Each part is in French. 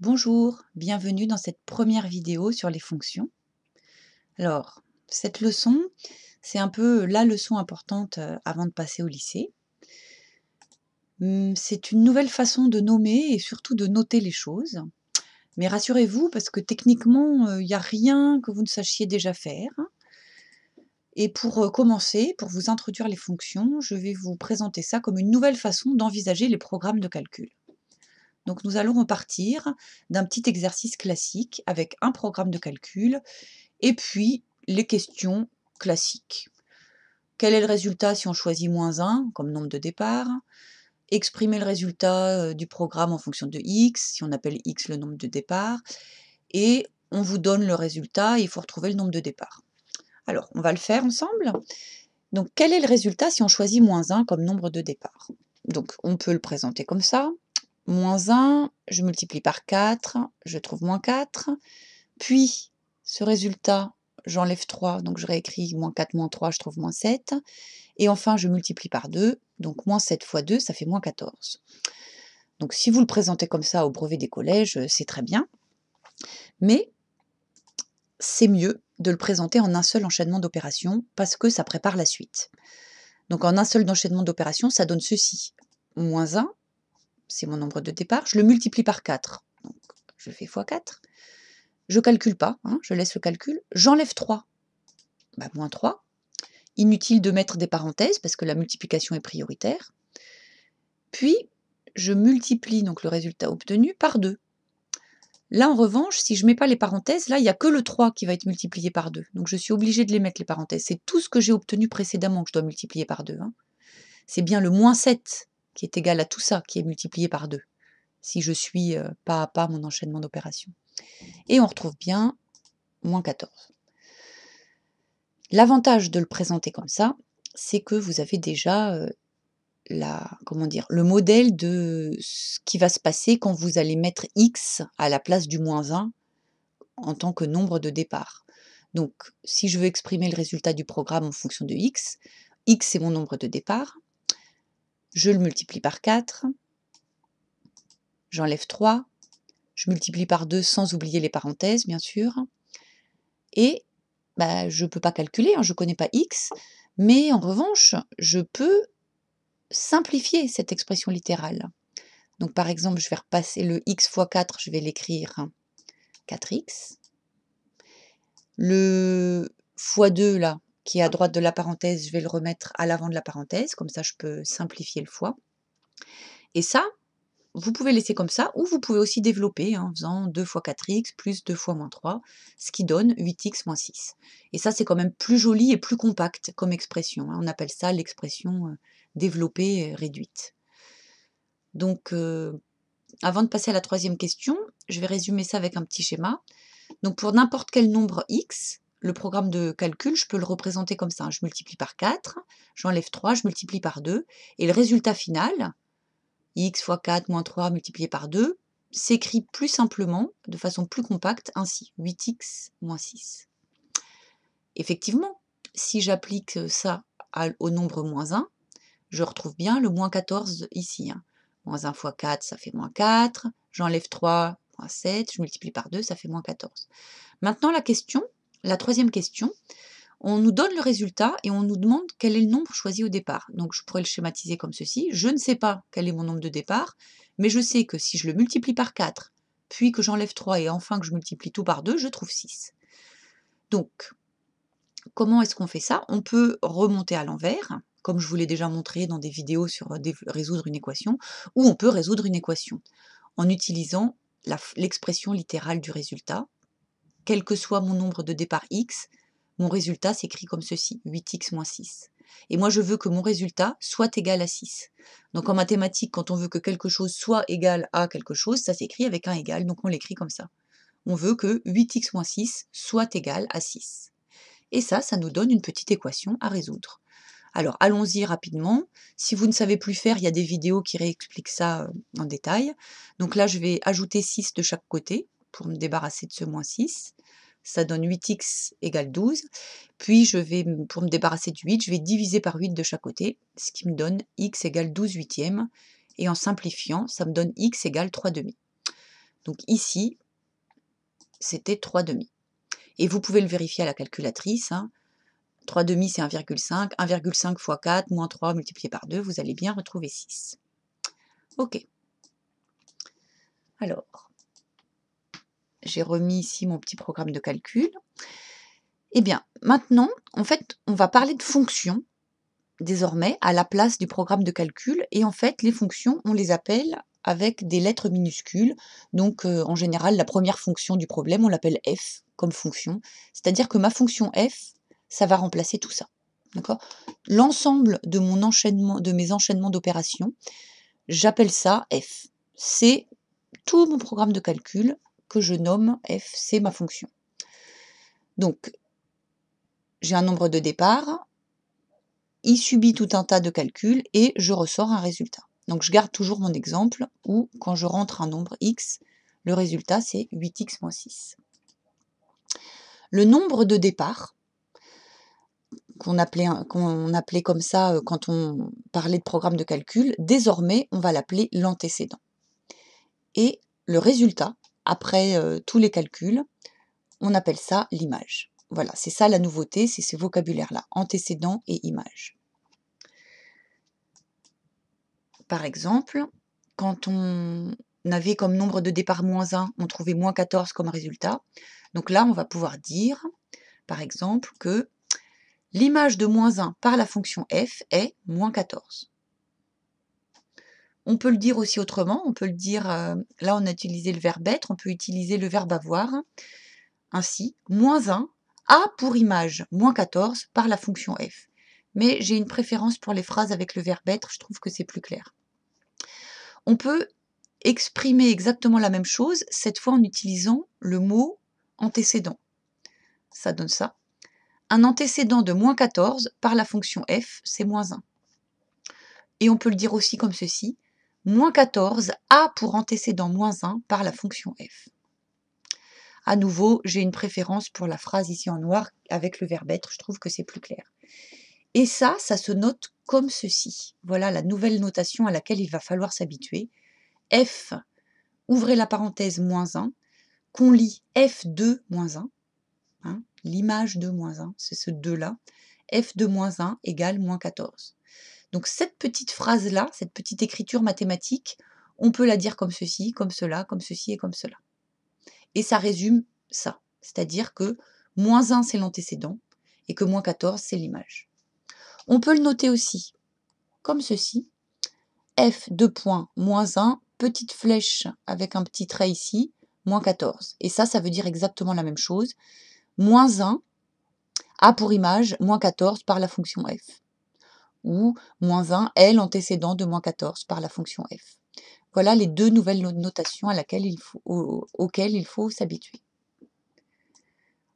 Bonjour, bienvenue dans cette première vidéo sur les fonctions. Alors, cette leçon, c'est un peu la leçon importante avant de passer au lycée. C'est une nouvelle façon de nommer et surtout de noter les choses. Mais rassurez-vous, parce que techniquement, il n'y a rien que vous ne sachiez déjà faire. Et pour commencer, pour vous introduire les fonctions, je vais vous présenter ça comme une nouvelle façon d'envisager les programmes de calcul. Donc nous allons repartir d'un petit exercice classique avec un programme de calcul et puis les questions classiques. Quel est le résultat si on choisit -1 comme nombre de départ? Exprimer le résultat du programme en fonction de x, si on appelle x le nombre de départ, et on vous donne le résultat, il faut retrouver le nombre de départ. Alors, on va le faire ensemble. Donc, quel est le résultat si on choisit -1 comme nombre de départ? Donc, on peut le présenter comme ça. -1, je multiplie par 4, je trouve -4. Puis, ce résultat, j'enlève 3, donc je réécris -4 -3, je trouve -7. Et enfin, je multiplie par 2, donc -7 fois 2, ça fait -14. Donc si vous le présentez comme ça au brevet des collèges, c'est très bien. Mais c'est mieux de le présenter en un seul enchaînement d'opérations parce que ça prépare la suite. Donc en un seul enchaînement d'opérations, ça donne ceci. -1, c'est mon nombre de départ, je le multiplie par 4. Donc je fais fois 4. Je ne calcule pas, je laisse le calcul. J'enlève 3. -3. Inutile de mettre des parenthèses parce que la multiplication est prioritaire. Puis, je multiplie donc le résultat obtenu par 2. Là, en revanche, si je ne mets pas les parenthèses, là, il n'y a que le 3 qui va être multiplié par 2. Donc, je suis obligée de les mettre, les parenthèses. C'est tout ce que j'ai obtenu précédemment que je dois multiplier par 2. C'est bien le -7 qui est égal à tout ça qui est multiplié par 2, si je suis pas à pas mon enchaînement d'opérations. Et on retrouve bien -14. L'avantage de le présenter comme ça, c'est que vous avez déjà le modèle de ce qui va se passer quand vous allez mettre x à la place du -1 en tant que nombre de départ. Donc, si je veux exprimer le résultat du programme en fonction de x c'est mon nombre de départ, je le multiplie par 4, j'enlève 3, je multiplie par 2 sans oublier les parenthèses, bien sûr, et je ne peux pas calculer, je ne connais pas x, mais en revanche, je peux simplifier cette expression littérale. Donc par exemple, je vais repasser le x fois 4, je vais l'écrire 4x. Le fois 2 là, qui est à droite de la parenthèse, je vais le remettre à l'avant de la parenthèse, comme ça je peux simplifier le fois. Et ça, vous pouvez laisser comme ça, ou vous pouvez aussi développer en faisant 2 fois 4x plus 2 fois -3, ce qui donne 8x moins 6. Et ça, c'est quand même plus joli et plus compact comme expression. On appelle ça l'expression développée réduite. Donc, avant de passer à la troisième question, je vais résumer ça avec un petit schéma. Donc pour n'importe quel nombre x, le programme de calcul, je peux le représenter comme ça. Je multiplie par 4, j'enlève 3, je multiplie par 2, et le résultat final, x fois 4 moins 3 multiplié par 2, s'écrit plus simplement, de façon plus compacte, ainsi, 8x moins 6. Effectivement, si j'applique ça au nombre -1, je retrouve bien le -14 ici. -1 fois 4, ça fait -4. J'enlève 3, -7. Je multiplie par 2, ça fait -14. Maintenant, la troisième question, on nous donne le résultat et on nous demande quel est le nombre choisi au départ. Donc, je pourrais le schématiser comme ceci. Je ne sais pas quel est mon nombre de départ, mais je sais que si je le multiplie par 4, puis que j'enlève 3 et enfin que je multiplie tout par 2, je trouve 6. Donc, comment est-ce qu'on fait ça? On peut remonter à l'envers, comme je vous l'ai déjà montré dans des vidéos sur résoudre une équation, ou on peut résoudre une équation en utilisant l'expression littérale du résultat. Quel que soit mon nombre de départ x, mon résultat s'écrit comme ceci, 8x moins 6. Et moi, je veux que mon résultat soit égal à 6. Donc en mathématiques, quand on veut que quelque chose soit égal à quelque chose, ça s'écrit avec un égal, donc on l'écrit comme ça. On veut que 8x moins 6 soit égal à 6. Et ça nous donne une petite équation à résoudre. Alors, allons-y rapidement. Si vous ne savez plus faire, il y a des vidéos qui réexpliquent ça en détail. Donc là, je vais ajouter 6 de chaque côté pour me débarrasser de ce moins 6. Ça donne 8x égale 12. Puis, pour me débarrasser du 8, je vais diviser par 8 de chaque côté, ce qui me donne x égale 12 huitièmes. Et en simplifiant, ça me donne x égale 3 demi. Donc ici, c'était 3/2. Et vous pouvez le vérifier à la calculatrice. 3/2, c'est 1,5. 1,5 fois 4, moins 3 multiplié par 2, vous allez bien retrouver 6. OK. Alors, j'ai remis ici mon petit programme de calcul. Eh bien, maintenant, en fait, on va parler de fonctions, désormais, à la place du programme de calcul. Et en fait, les fonctions, on les appelle avec des lettres minuscules. Donc, en général, la première fonction du problème, on l'appelle f comme fonction. C'est-à-dire que ma fonction f, ça va remplacer tout ça. D'accord? L'ensemble de mon enchaînement, de mes enchaînements d'opérations, j'appelle ça f. C'est tout mon programme de calcul que je nomme f, c'est ma fonction. Donc, j'ai un nombre de départ, il subit tout un tas de calculs et je ressors un résultat. Donc, je garde toujours mon exemple où, quand je rentre un nombre x, le résultat, c'est 8x moins 6. Le nombre de départ, qu'on appelait comme ça quand on parlait de programme de calcul, désormais, on va l'appeler l'antécédent. Et le résultat, après tous les calculs, on appelle ça l'image. Voilà, c'est ça la nouveauté, c'est ce vocabulaire-là, antécédent et image. Par exemple, quand on avait comme nombre de départ moins 1, on trouvait moins 14 comme résultat. Donc là, on va pouvoir dire, par exemple, que l'image de moins 1 par la fonction f est moins 14. On peut le dire aussi autrement, on peut le dire, là on a utilisé le verbe être, on peut utiliser le verbe avoir. Ainsi, moins 1 a pour image moins 14 par la fonction f. Mais j'ai une préférence pour les phrases avec le verbe être, je trouve que c'est plus clair. On peut exprimer exactement la même chose, cette fois en utilisant le mot antécédent. Ça donne ça. Un antécédent de moins 14 par la fonction f, c'est moins 1. Et on peut le dire aussi comme ceci. Moins 14 a pour antécédent moins 1 par la fonction f. À nouveau, j'ai une préférence pour la phrase ici en noir avec le verbe être, je trouve que c'est plus clair. Et ça se note comme ceci. Voilà la nouvelle notation à laquelle il va falloir s'habituer. F, ouvrez la parenthèse, moins 1, qu'on lit f de moins 1, l'image de moins 1, c'est ce 2-là, f de moins 1 égale moins 14. Donc cette petite phrase-là, cette petite écriture mathématique, on peut la dire comme ceci, comme cela, comme ceci et comme cela. Et ça résume ça, c'est-à-dire que moins 1 c'est l'antécédent et que moins 14 c'est l'image. On peut le noter aussi comme ceci, f de point moins 1, petite flèche avec un petit trait ici, moins 14. Et ça veut dire exactement la même chose. Moins 1 a pour image moins 14 par la fonction f. Ou moins 1 est l'antécédent de moins 14 par la fonction f. Voilà les deux nouvelles notations auxquelles il faut s'habituer.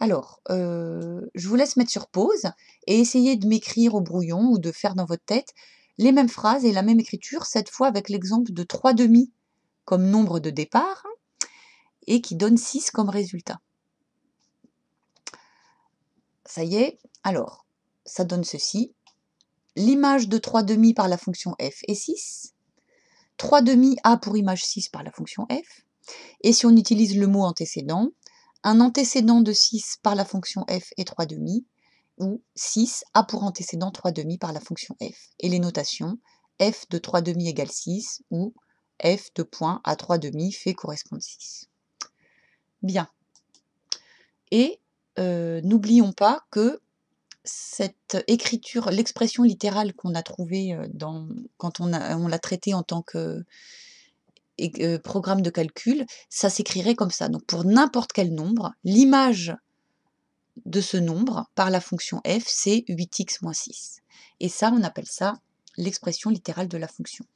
Alors, je vous laisse mettre sur pause et essayer de m'écrire au brouillon ou de faire dans votre tête les mêmes phrases et la même écriture, cette fois avec l'exemple de 3/2 comme nombre de départ et qui donne 6 comme résultat. Ça y est, alors, ça donne ceci. L'image de 3/2 par la fonction f est 6. 3/2 a pour image 6 par la fonction f. Et si on utilise le mot antécédent, un antécédent de 6 par la fonction f est 3/2, ou 6 a pour antécédent 3/2 par la fonction f. Et les notations, f de 3/2 égale 6, ou f de point à 3/2 fait correspondre 6. Bien. Et n'oublions pas que cette écriture, l'expression littérale qu'on a trouvée quand on l'a traitée en tant que programme de calcul, ça s'écrirait comme ça. Donc pour n'importe quel nombre, l'image de ce nombre par la fonction f, c'est 8x moins 6. Et ça, on appelle ça l'expression littérale de la fonction.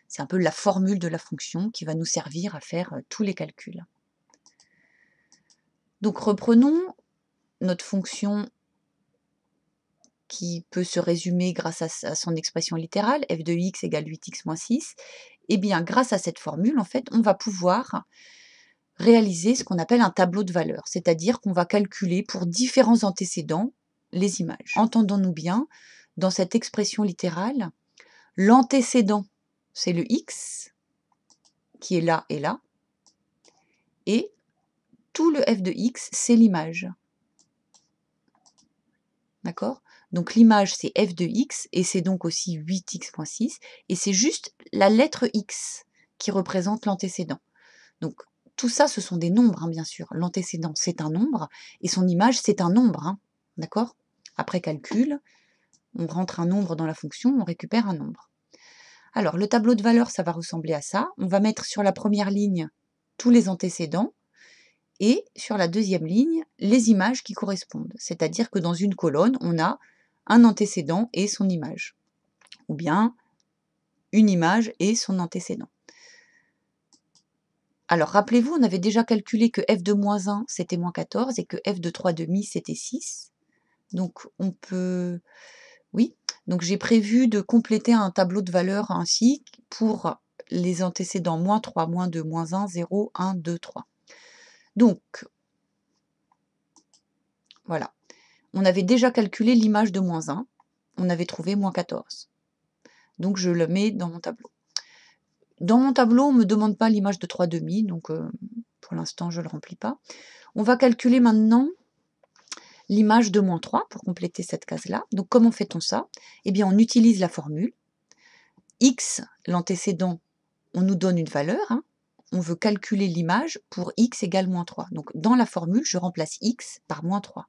C'est un peu la formule de la fonction qui va nous servir à faire tous les calculs. Donc reprenons notre fonction qui peut se résumer grâce à son expression littérale, f de x égale 8x moins 6. Eh bien, grâce à cette formule, en fait, on va pouvoir réaliser ce qu'on appelle un tableau de valeurs, c'est-à-dire qu'on va calculer pour différents antécédents les images. Entendons-nous bien, dans cette expression littérale, l'antécédent, c'est le x, qui est là et là, et tout le f de x, c'est l'image. D'accord? Donc l'image, c'est f de x, et c'est donc aussi 8x moins 6, et c'est juste la lettre x qui représente l'antécédent. Donc tout ça, ce sont des nombres, hein, bien sûr. L'antécédent, c'est un nombre, et son image, c'est un nombre. Hein, d'accord? Après calcul, on rentre un nombre dans la fonction, on récupère un nombre. Alors, le tableau de valeur, ça va ressembler à ça. On va mettre sur la première ligne tous les antécédents, et sur la deuxième ligne, les images qui correspondent. C'est-à-dire que dans une colonne, on a un antécédent et son image. Ou bien une image et son antécédent. Alors, rappelez-vous, on avait déjà calculé que f de moins 1, c'était moins 14, et que f de 3,5, c'était 6. Donc, on peut... Oui, donc j'ai prévu de compléter un tableau de valeurs ainsi pour les antécédents moins 3, moins 2, moins 1, 0, 1, 2, 3. Donc, voilà. On avait déjà calculé l'image de moins 1. On avait trouvé moins 14. Donc, je le mets dans mon tableau. Dans mon tableau, on ne me demande pas l'image de 3,5, donc pour l'instant, je ne le remplis pas. On va calculer maintenant l'image de moins 3 pour compléter cette case-là. Donc, comment fait-on ça? Eh bien, on utilise la formule. X, l'antécédent, on nous donne une valeur. Hein. On veut calculer l'image pour x égale moins 3. Donc, dans la formule, je remplace x par moins 3.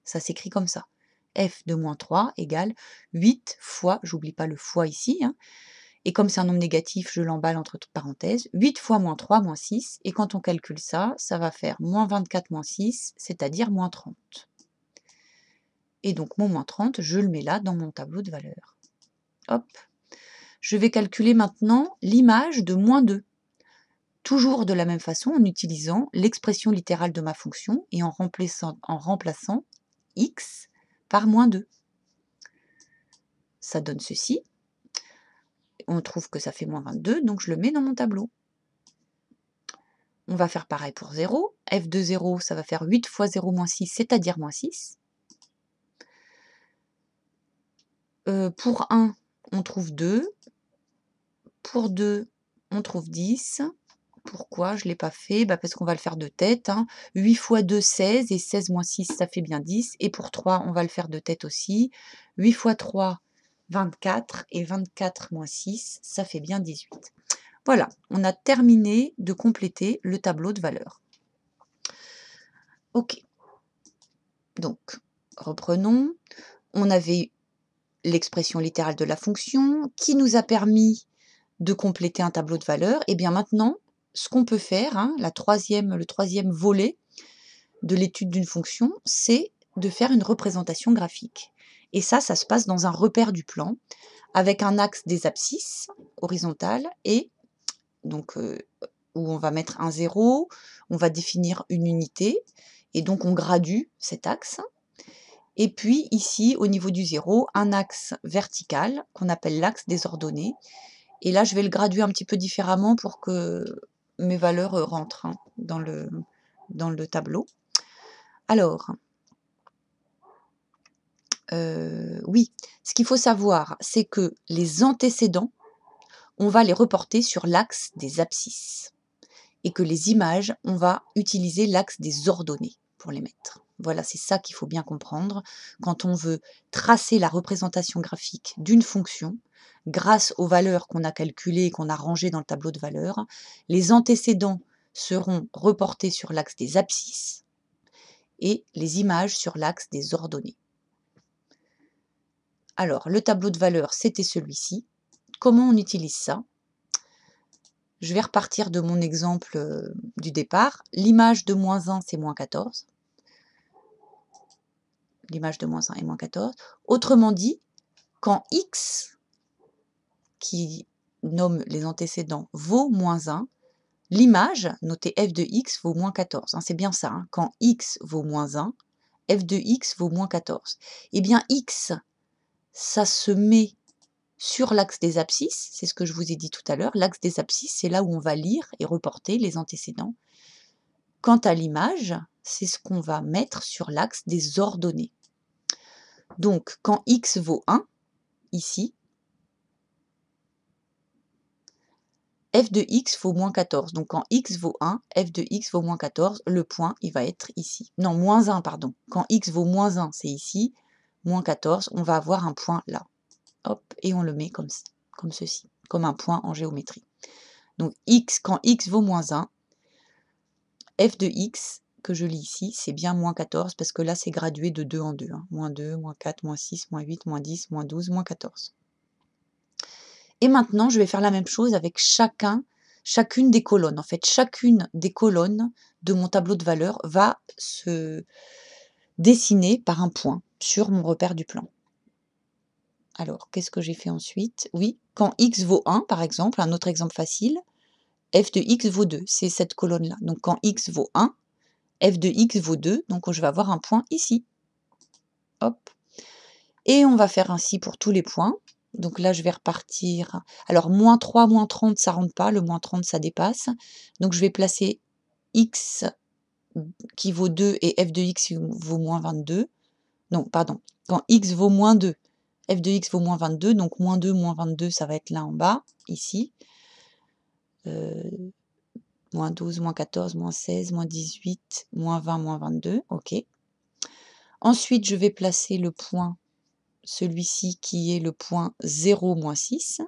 Ça s'écrit comme ça. F de moins 3 égale 8 fois, j'oublie pas le fois ici, hein, et comme c'est un nombre négatif, je l'emballe entre parenthèses, 8 fois moins 3, moins 6, et quand on calcule ça, ça va faire moins 24 moins 6, c'est-à-dire moins 30. Et donc mon moins 30, je le mets là dans mon tableau de valeurs. Hop. Je vais calculer maintenant l'image de moins 2. Toujours de la même façon, en utilisant l'expression littérale de ma fonction et en remplaçant x par moins 2. Ça donne ceci. On trouve que ça fait moins 22, donc je le mets dans mon tableau. On va faire pareil pour 0. F de 0, ça va faire 8 fois 0 moins 6, c'est-à-dire moins 6. Pour 1, on trouve 2. Pour 2, on trouve 10. Pourquoi je ne l'ai pas fait? Parce qu'on va le faire de tête. Hein. 8 fois 2, 16, et 16 moins 6, ça fait bien 10. Et pour 3, on va le faire de tête aussi. 8 fois 3, 24, et 24 moins 6, ça fait bien 18. Voilà, on a terminé de compléter le tableau de valeurs. Ok, donc reprenons. On avait l'expression littérale de la fonction qui nous a permis de compléter un tableau de valeurs. Et bien maintenant, ce qu'on peut faire, hein, le troisième volet de l'étude d'une fonction, c'est de faire une représentation graphique. Et ça se passe dans un repère du plan, avec un axe des abscisses horizontales, et donc où on va mettre un 0, on va définir une unité, et donc on gradue cet axe. Et puis ici, au niveau du 0, un axe vertical qu'on appelle l'axe des ordonnées. Et là, je vais le graduer un petit peu différemment pour que mes valeurs rentrent, hein, dans le tableau. Alors, oui, ce qu'il faut savoir, c'est que les antécédents, on va les reporter sur l'axe des abscisses. Et que les images, on va utiliser l'axe des ordonnées pour les mettre. Voilà, c'est ça qu'il faut bien comprendre. Quand on veut tracer la représentation graphique d'une fonction, grâce aux valeurs qu'on a calculées et qu'on a rangées dans le tableau de valeurs, les antécédents seront reportés sur l'axe des abscisses et les images sur l'axe des ordonnées. Alors, le tableau de valeurs, c'était celui-ci. Comment on utilise ça? Je vais repartir de mon exemple du départ. L'image de moins 1, c'est moins 14. L'image de moins 1 est moins 14. Autrement dit, quand x, qui nomme les antécédents, vaut moins 1, l'image, notée f de x, vaut moins 14. Hein, c'est bien ça. Hein. Quand x vaut moins 1, f de x vaut moins 14. Eh bien, x, ça se met sur l'axe des abscisses, c'est ce que je vous ai dit tout à l'heure. L'axe des abscisses, c'est là où on va lire et reporter les antécédents. Quant à l'image, c'est ce qu'on va mettre sur l'axe des ordonnées. Donc, quand x vaut 1, ici, f de x vaut moins 14. Donc quand x vaut 1, f de x vaut moins 14. Le point, il va être ici. Non, moins 1, pardon. Quand x vaut moins 1, c'est ici. Moins 14, on va avoir un point là. Hop, et on le met comme ceci, comme un point en géométrie. Donc x, quand x vaut moins 1, f de x, que je lis ici, c'est bien moins 14, parce que là, c'est gradué de 2 en 2. Hein. Moins 2, moins 4, moins 6, moins 8, moins 10, moins 12, moins 14. Et maintenant, je vais faire la même chose avec chacune des colonnes. En fait, chacune des colonnes de mon tableau de valeurs va se dessiner par un point sur mon repère du plan. Alors, qu'est-ce que j'ai fait ensuite? Oui, quand x vaut 1, par exemple, un autre exemple facile, f de x vaut 2, c'est cette colonne-là. Donc, quand x vaut 1, f de x vaut 2, donc je vais avoir un point ici. Hop. Et on va faire ainsi pour tous les points. Donc là, je vais repartir. Alors, moins 3, moins 30, ça ne rentre pas. Le moins 30, ça dépasse. Donc, je vais placer x qui vaut 2 et f de x vaut moins 22. Non, pardon. Quand x vaut moins 2, f de x vaut moins 22. Donc, moins 2, moins 22, ça va être là en bas, ici. Moins 12, moins 14, moins 16, moins 18, moins 20, moins 22. OK. Ensuite, je vais placer le point, celui-ci qui est le point 0, moins 6.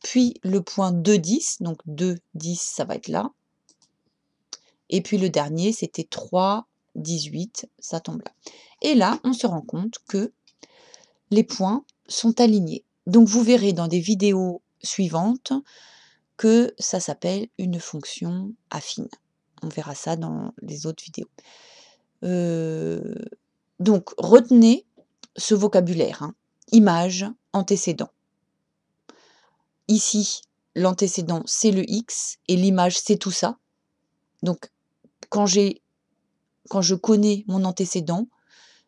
Puis le point 2, 10. Donc 2, 10, ça va être là. Et puis le dernier, c'était 3, 18. Ça tombe là. Et là, on se rend compte que les points sont alignés. Donc vous verrez dans des vidéos suivantes que ça s'appelle une fonction affine. On verra ça dans les autres vidéos. Donc, retenez ce vocabulaire. Hein. Image, antécédent. Ici, l'antécédent, c'est le x, et l'image, c'est tout ça. Donc, quand je connais mon antécédent,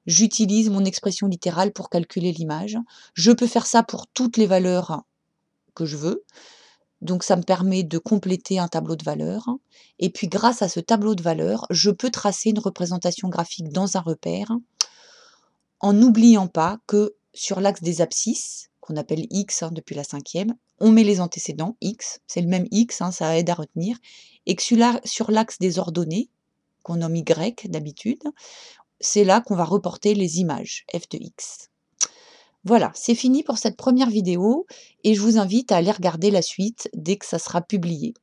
j'utilise mon expression littérale pour calculer l'image. Je peux faire ça pour toutes les valeurs que je veux. Donc, ça me permet de compléter un tableau de valeurs. Et puis, grâce à ce tableau de valeurs, je peux tracer une représentation graphique dans un repère en n'oubliant pas que sur l'axe des abscisses, qu'on appelle x depuis la 5e, on met les antécédents, x, c'est le même x, ça aide à retenir, et que sur l'axe des ordonnées, qu'on nomme y d'habitude, c'est là qu'on va reporter les images, f de x. Voilà, c'est fini pour cette première vidéo, et je vous invite à aller regarder la suite dès que ça sera publié.